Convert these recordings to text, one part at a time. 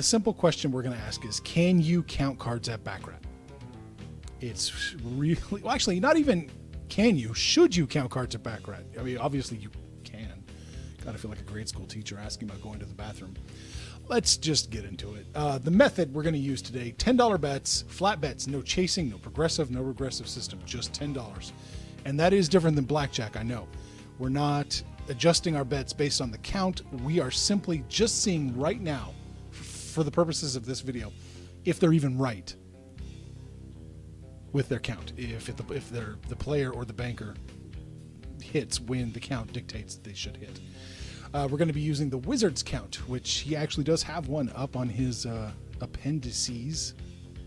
the simple question we're going to ask is, can you count cards at Baccarat? It's really, well, actually, not even can you, should you count cards at Baccarat? I mean, obviously you can. Gotta feel like a grade school teacher asking about going to the bathroom. Let's just get into it. The method we're going to use today, $10 bets, flat bets, no chasing, no progressive, no regressive system, just $10. And that is different than blackjack, I know. We're not adjusting our bets based on the count. We are simply just seeing right now, for the purposes of this video, if they're even right with their count. If the player or the banker hits when the count dictates they should hit. We're going to be using the Wizard's count, which he actually does have one up on his appendices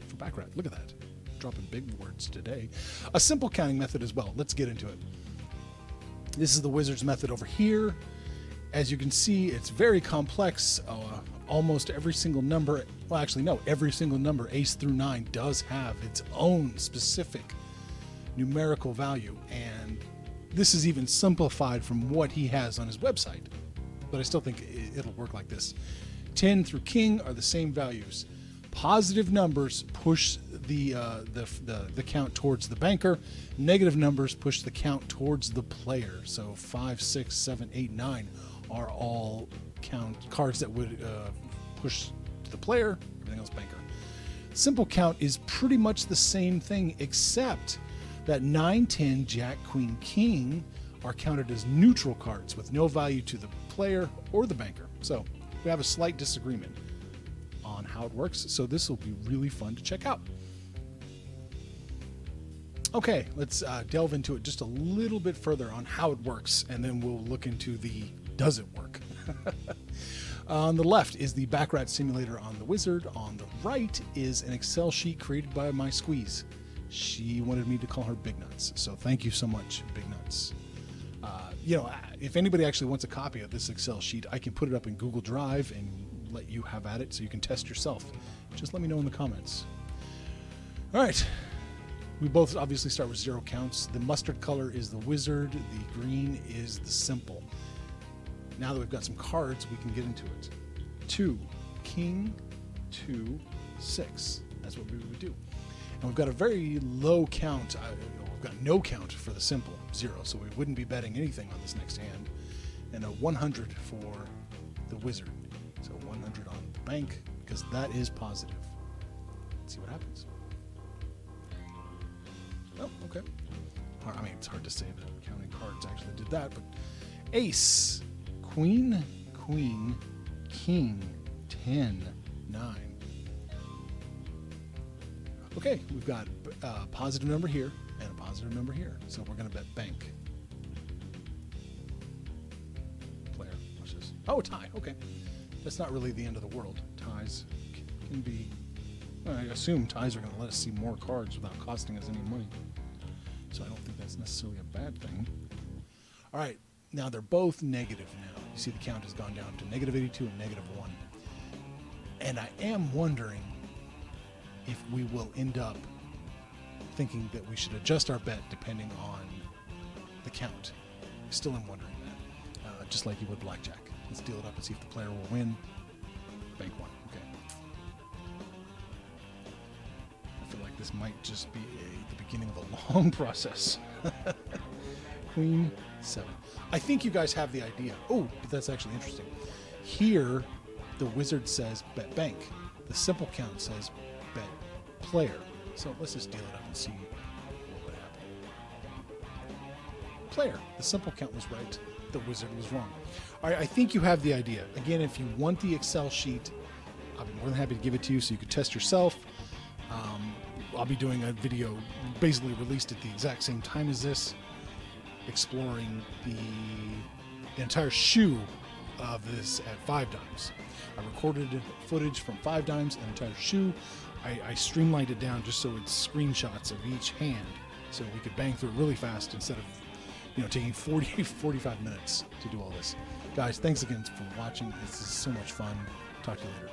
for Baccarat. Look at that. Dropping big words today. A simple counting method as well. Let's get into it. This is the Wizard's method over here. As you can see, it's very complex. Almost every single number, well, actually, no, every single number, ace through 9, does have its own specific numerical value. And this is even simplified from what he has on his website. But I still think it'll work like this. 10 through king are the same values. Positive numbers push the count towards the banker. Negative numbers push the count towards the player. So 5, 6, 7, 8, 9 are all cards that would push to the player. Everything else banker. Simple count is pretty much the same thing, except that 9, 10, jack, queen, king are counted as neutral cards with no value to the player or the banker. So we have a slight disagreement on how it works. So this will be really fun to check out. Okay, let's delve into it just a little bit further on how it works, and then we'll look into the does it work. On the left is the Baccarat simulator on the Wizard. On the right is an Excel sheet created by my squeeze. She wanted me to call her Big Nuts, so thank you so much, Big Nuts. If anybody actually wants a copy of this Excel sheet, I can put it up in Google Drive and let you have at it so you can test yourself. Just let me know in the comments. All right. We both obviously start with 0 counts. The mustard color is the Wizard. The green is the simple. Now that we've got some cards, we can get into it. 2, king, 2, 6. That's what we would do. And we've got a very low count. We've got no count for the simple, 0. So we wouldn't be betting anything on this next hand. And a 100 for the Wizard. So 100 on the bank, because that is positive. Let's see what happens. Oh, okay. I mean, it's hard to say that counting cards actually did that, but ace, queen, queen, king, 10, 9. Okay, we've got a positive number here and a positive number here, so we're going to bet bank. Player, watch this. Oh, tie, okay. That's not really the end of the world. Ties can be... Well, I assume ties are going to let us see more cards without costing us any money. So I don't think that's necessarily a bad thing. All right, now they're both negative now. You see the count has gone down to negative 82 and negative 1. And I am wondering if we will end up thinking that we should adjust our bet depending on the count. I still am wondering that. Just like you would blackjack. Let's deal it up and see if the player will win. Bank 1. Okay. I feel like this might just be the beginning of a long process. Queen 7. I think you guys have the idea. Oh, but that's actually interesting. Here, the Wizard says bet bank. The simple count says bet player. So let's just deal it up and see what would happen. Player. The simple count was right. The Wizard was wrong. All right, I think you have the idea. Again, if you want the Excel sheet, I'll be more than happy to give it to you so you can test yourself. I'll be doing a video basically released at the exact same time as this, exploring the entire shoe of this at 5 dimes. I recorded footage from 5 dimes, an entire shoe. I streamlined it down just so it's screenshots of each hand, so we could bang through it really fast instead of taking 45 minutes to do all this. Guys, thanks again for watching. This is so much fun. Talk to you later.